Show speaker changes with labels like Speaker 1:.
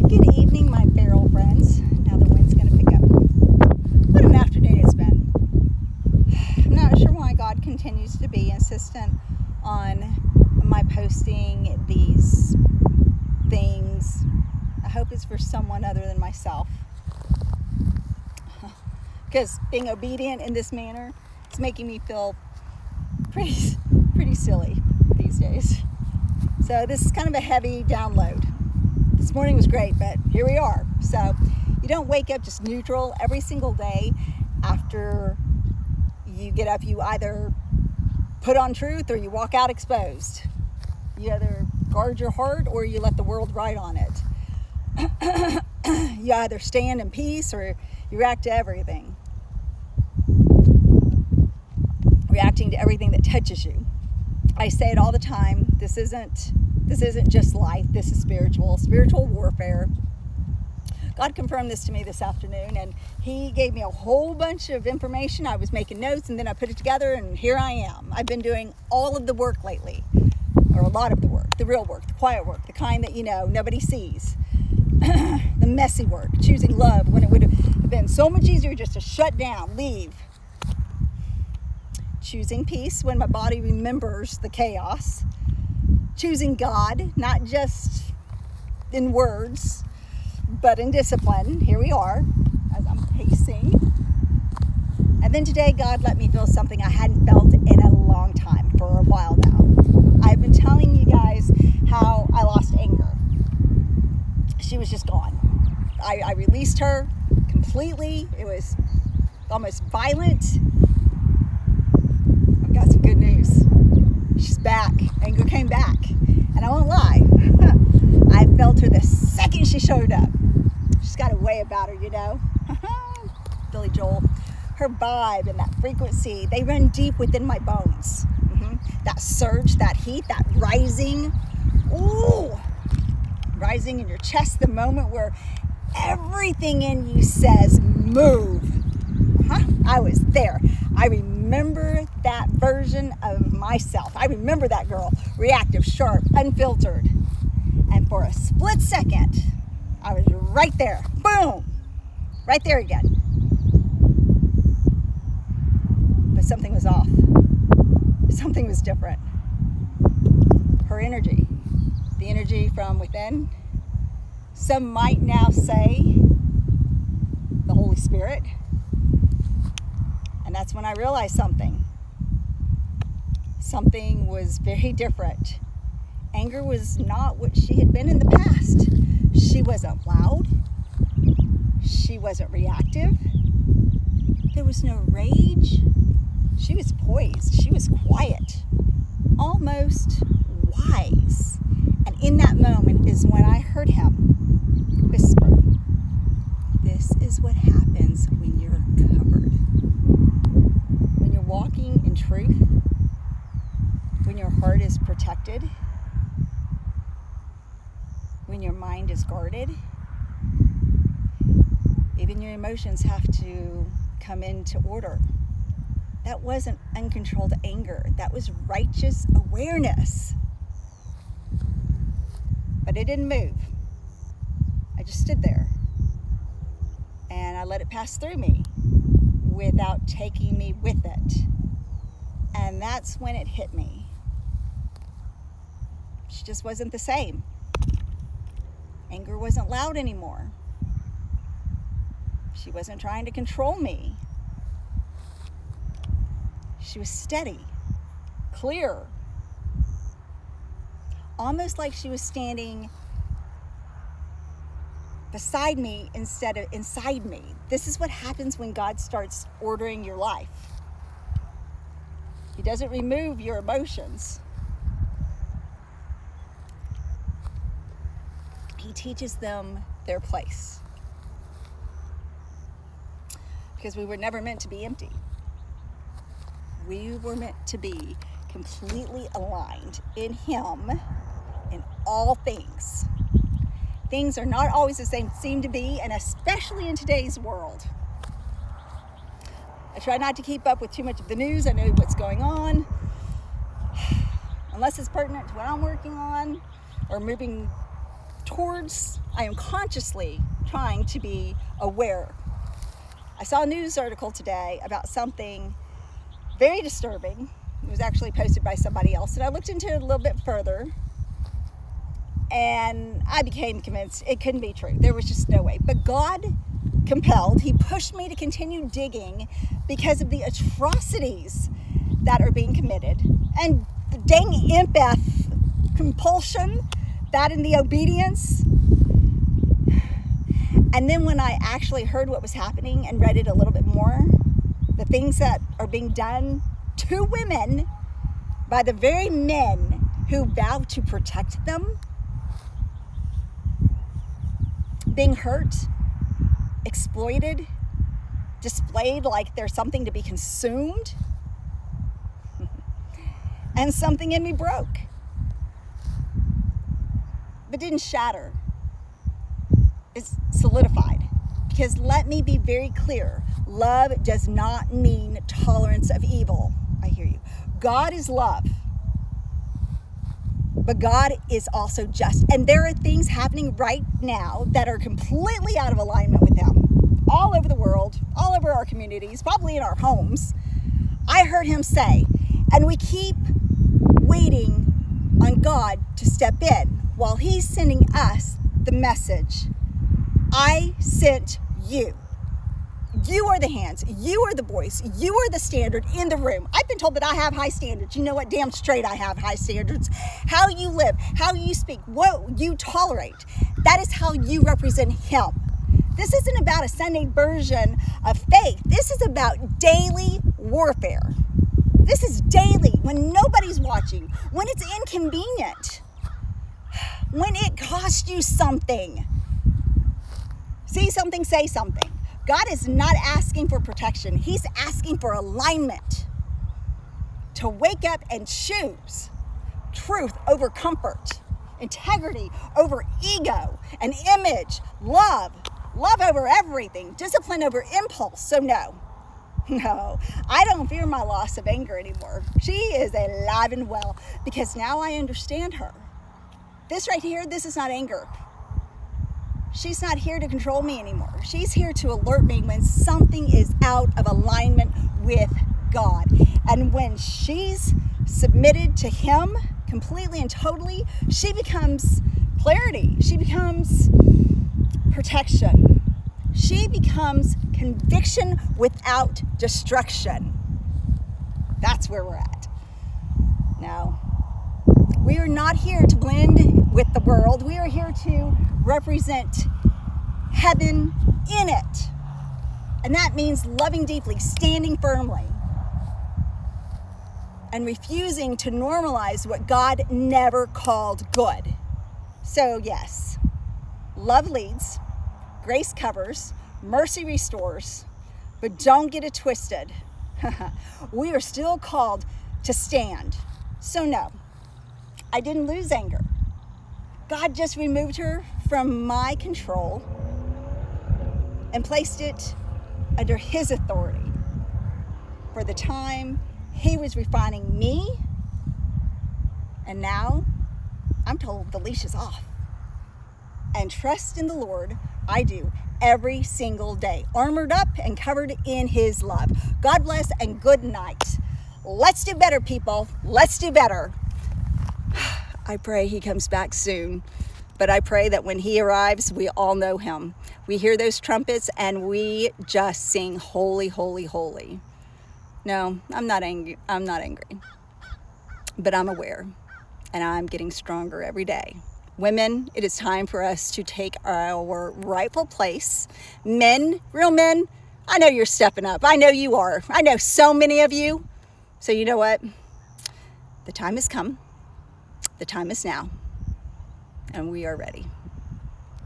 Speaker 1: Good evening, my feral friends. Now the wind's going to pick up. What an afternoon it's been. I'm not sure why God continues to be insistent on my posting these things. I hope it's for someone other than myself. Because being obedient in this manner is making me feel pretty silly these days. So this is kind of a heavy download. This morning was great, but here we are. So you don't wake up just neutral every single day. After you get up, you either put on truth or you walk out exposed. You either guard your heart or you let the world ride on it. You either stand in peace or you react to everything. Reacting to everything that touches you. I say it all the time. This isn't just life. This is spiritual warfare. God confirmed this to me this afternoon, and he gave me a whole bunch of information. I was making notes, and then I put it together, and here I am. I've been doing all of the work lately, or a lot of the work, the real work, the quiet work, the kind that, nobody sees. The messy work, choosing love when it would have been so much easier just to shut down, leave. Choosing peace when my body remembers the chaos. Choosing God, not just in words, but in discipline. Here we are, as I'm pacing. And then today, God let me feel something I hadn't felt in a long time, for a while now. I've been telling you guys how I lost anger. She was just gone. I released her completely. It was almost violent. I've got some good news. She's back. Anger came back. And I won't lie. I felt her the second she showed up. She's got a way about her, Billy Joel. Her vibe and that frequency, they run deep within my bones. That surge, that heat, that rising. Ooh! Rising in your chest, the moment where everything in you says, move. I was there. I remember that version of myself. I remember that girl, reactive, sharp, unfiltered. And for a split second, I was right there. Boom! Right there again. But something was off. Something was different. Her energy. The energy from within. Some might now say the Holy Spirit. And that's when I realized something. Something was very different. Anger was not what she had been in the past. She wasn't loud. She wasn't reactive. There was no rage. She was poised. She was quiet. Almost wise. And in that moment is when I heard him whisper, "This is what happens when you're covered. When you're walking in truth, when your heart is protected, when your mind is guarded, even your emotions have to come into order." That wasn't uncontrolled anger. That was righteous awareness. But it didn't move. I just stood there. And I let it pass through me without taking me with it. And that's when it hit me. She just wasn't the same. Anger wasn't loud anymore. She wasn't trying to control me. She was steady, clear. Almost like she was standing beside me instead of inside me. This is what happens when God starts ordering your life. He doesn't remove your emotions. He teaches them their place. Because we were never meant to be empty. We were meant to be completely aligned in Him in all things. Things are not always the same seem to be, and especially in today's world. I try not to keep up with too much of the news. I know what's going on. Unless it's pertinent to what I'm working on or moving I am consciously trying to be aware. I saw a news article today about something very disturbing. It was actually posted by somebody else, and I looked into it a little bit further, and I became convinced it couldn't be true. There was just no way. But God compelled, he pushed me to continue digging because of the atrocities that are being committed, and the dang empath compulsion, that and the obedience. And then when I actually heard what was happening and read it a little bit more, the things that are being done to women by the very men who vow to protect them, being hurt, exploited, displayed like they're something to be consumed, and something in me broke, but didn't shatter. It's solidified. Because let me be very clear, love does not mean tolerance of evil. I hear you. God is love, but God is also just. And there are things happening right now that are completely out of alignment with him. All over the world, all over our communities, probably in our homes. I heard him say, and we keep waiting on God to step in while he's sending us the message. I sent you. You are the hands. You are the voice. You are the standard in the room. I've been told that I have high standards. You know what? Damn straight I have high standards. How you live, how you speak, what you tolerate. That is how you represent him. This isn't about a Sunday version of faith. This is about daily warfare. This is daily, when nobody's watching, when it's inconvenient, when it costs you something. See something, say something. God is not asking for protection. He's asking for alignment. To wake up and choose truth over comfort, integrity over ego, an image, love over everything, discipline over impulse. So no, I don't fear my loss of anger anymore. She is alive and well because now I understand her. This right here, this is not anger. She's not here to control me anymore. She's here to alert me when something is out of alignment with God. And when she's submitted to him completely and totally, she becomes clarity. She becomes protection. She becomes conviction without destruction. That's where we're at. Now, we are not here to blend with the world. We are here to represent heaven in it. And that means loving deeply, standing firmly, and refusing to normalize what God never called good. So yes, love leads, grace covers, mercy restores, but don't get it twisted. We are still called to stand. So no, I didn't lose anger. God just removed her from my control and placed it under his authority for the time he was refining me. And now I'm told the leash is off. And trust in the Lord, I do every single day, armored up and covered in his love. God bless and good night. Let's do better, people. Let's do better. I pray he comes back soon, but I pray that when he arrives, we all know him. We hear those trumpets and we just sing, holy, holy, holy. No, I'm not angry, but I'm aware, and I'm getting stronger every day. Women, it is time for us to take our rightful place. Men, real men, I know you're stepping up. I know you are. I know so many of you. So you know what? The time has come. The time is now, and we are ready.